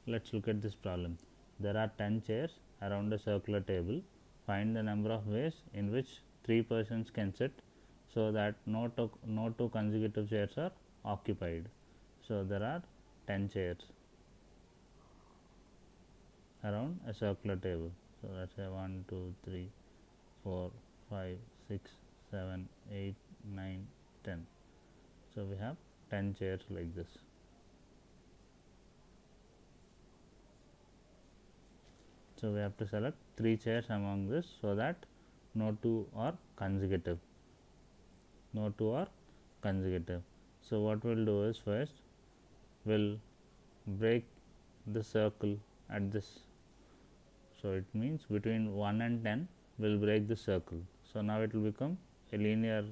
let's look at this problem. There are 10 chairs around a circular table. Find the number of ways in which 3 persons can sit so that no two consecutive chairs are occupied. So there are 10 chairs around a circular table. So let's say 1, 2, 3, 4, 5, 6, 7, 8, 9, 10. So we have 10 chairs like this. So we have to select 3 chairs among this so that no two are consecutive. No two are consecutive. So what we'll do is first we'll break the circle at this. So it means between 1 and 10 we'll break the circle. So now it will become a linear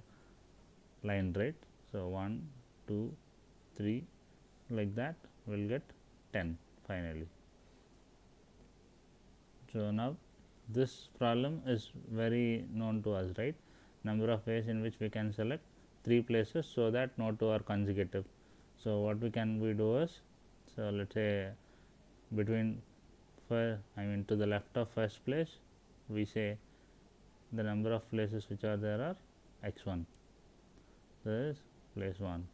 line, right? So 1, 2, 3, like that we'll get 10 finally. So now this problem is very known to us, right? Number of ways in which we can select 3 places so that no two are consecutive. So what we do is, so let's say between to the left of first place we say the number of places which are there are x1, this is place 1,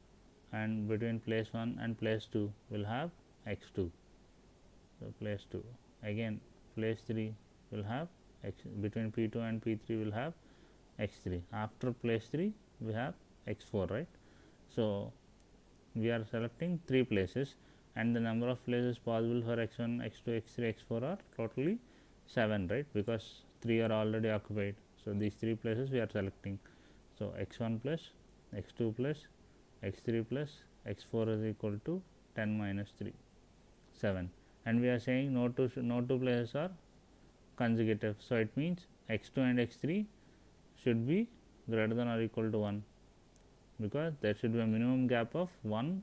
and between place 1 and place 2 we'll have x2. So place 2, again place 3 will have between p2 and p3 will have x3. After place 3 we have x4, right? So we are selecting 3 places and the number of places possible for x1, x2, x3, x4 are totally 7, right? Because 3 are already occupied. So these 3 places we are selecting. So x1 plus x2 plus x3 plus x4 is equal to 10 minus 3, 7. And we are saying no two places are consecutive. So it means x2 and x3 should be greater than or equal to 1, because there should be a minimum gap of 1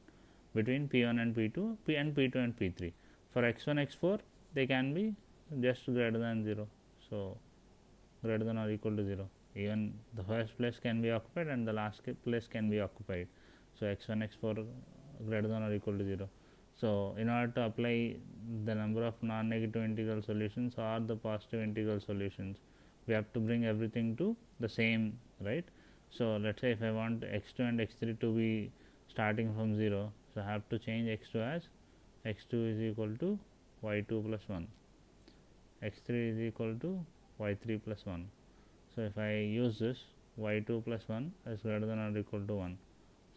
between p1 and p2, and p2 and p3. For x1, x4 they can be just greater than 0. So greater than or equal to 0. Even the first place can be occupied and the last place can be occupied. So x1, x4 greater than or equal to 0. So in order to apply the number of non-negative integral solutions or the positive integral solutions, we have to bring everything to the same, right? So let's say if I want x2 and x3 to be starting from 0, so I have to change x2 as x2 is equal to y2 plus 1, x3 is equal to y3 plus 1. So if I use this, y2 plus 1 is greater than or equal to 1.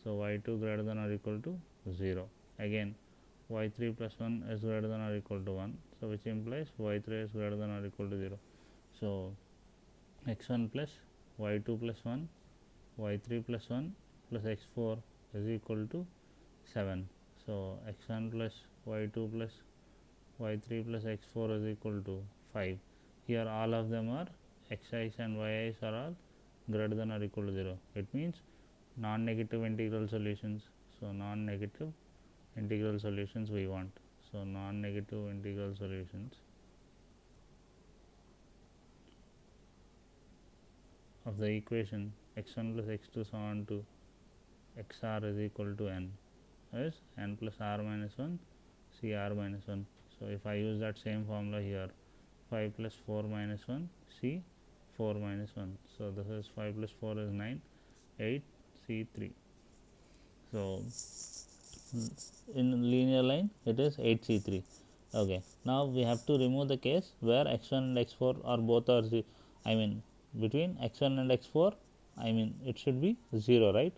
So y2 greater than or equal to 0. Again y3 plus 1 is greater than or equal to 1. So which implies y3 is greater than or equal to 0. So x1 plus y2 plus 1, y3 plus 1 plus x4 is equal to 7. So x1 plus y2 plus y3 plus x4 is equal to 5. Here all of them are xi's and yi's are all greater than or equal to 0. It means non-negative integral solutions. So non-negative integral solutions we want. So non-negative integral solutions of the equation x1 plus x2 so on to xr is equal to n is n plus r minus 1 cr minus 1. So if I use that same formula here, 5 plus 4 minus 1 c 4 minus 1. So this is 5 plus 4 is 9, 8 c 3. So in linear line it is 8 c3. Okay, now we have to remove the case where x1 and x4 are both are between x1 and x4 it should be 0, right?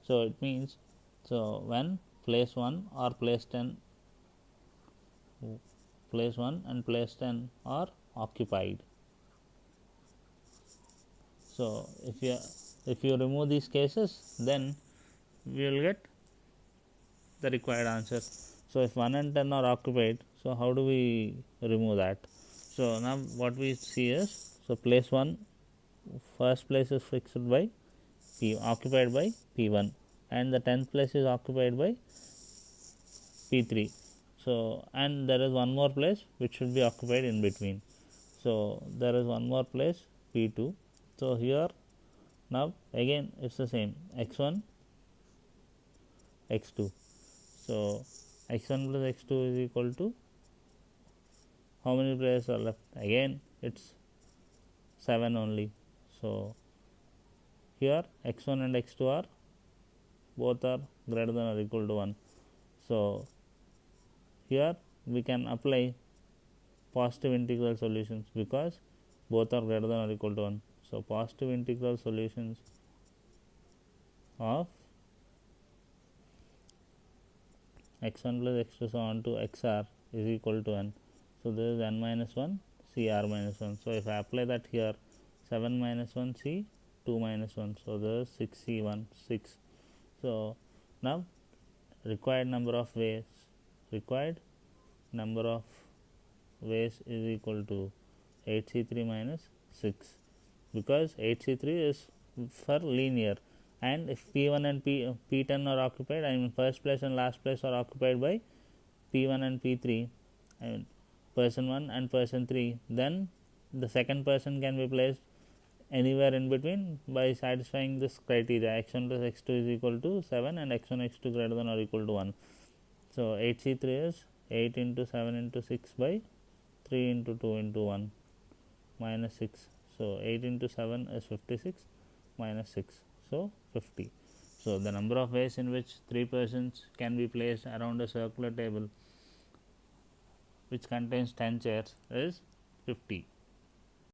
So it means, so when place 1 or place 10, place 1 and place 10 are occupied. So if you remove these cases, then we will get the required answer. So if 1 and 10 are occupied, so how do we remove that? So now what we see is, so place 1, first place is fixed by occupied by p1, and the 10th place is occupied by p3. So and there is one more place which should be occupied in between. So there is one more place p2. So here now again it's the same, x1 x2. So x1 plus x2 is equal to how many players are left? Again it's 7 only. So here x1 and x2 are both are greater than or equal to 1. So here we can apply positive integral solutions because both are greater than or equal to 1. So positive integral solutions of x1 plus x2 so on to xr is equal to n. So this is n minus 1 cr minus 1. So if I apply that here, 7 minus 1 c 2 minus 1, so this is 6 c1 6. So now required number of ways is equal to 8c3 minus 6, because 8c3 is for linear, and if p1 and p10 are occupied, I mean first place and last place are occupied by p1 and p3, I mean person 1 and person 3, then the second person can be placed anywhere in between by satisfying this criteria. X1 plus x2 is equal to 7 and x1 x2 greater than or equal to 1. So 8c3 is 8 into 7 into 6 by 3 into 2 into 1 minus 6. So 8 into 7 is 56 minus 6, so 50. So the number of ways in which 3 persons can be placed around a circular table which contains 10 chairs is 50.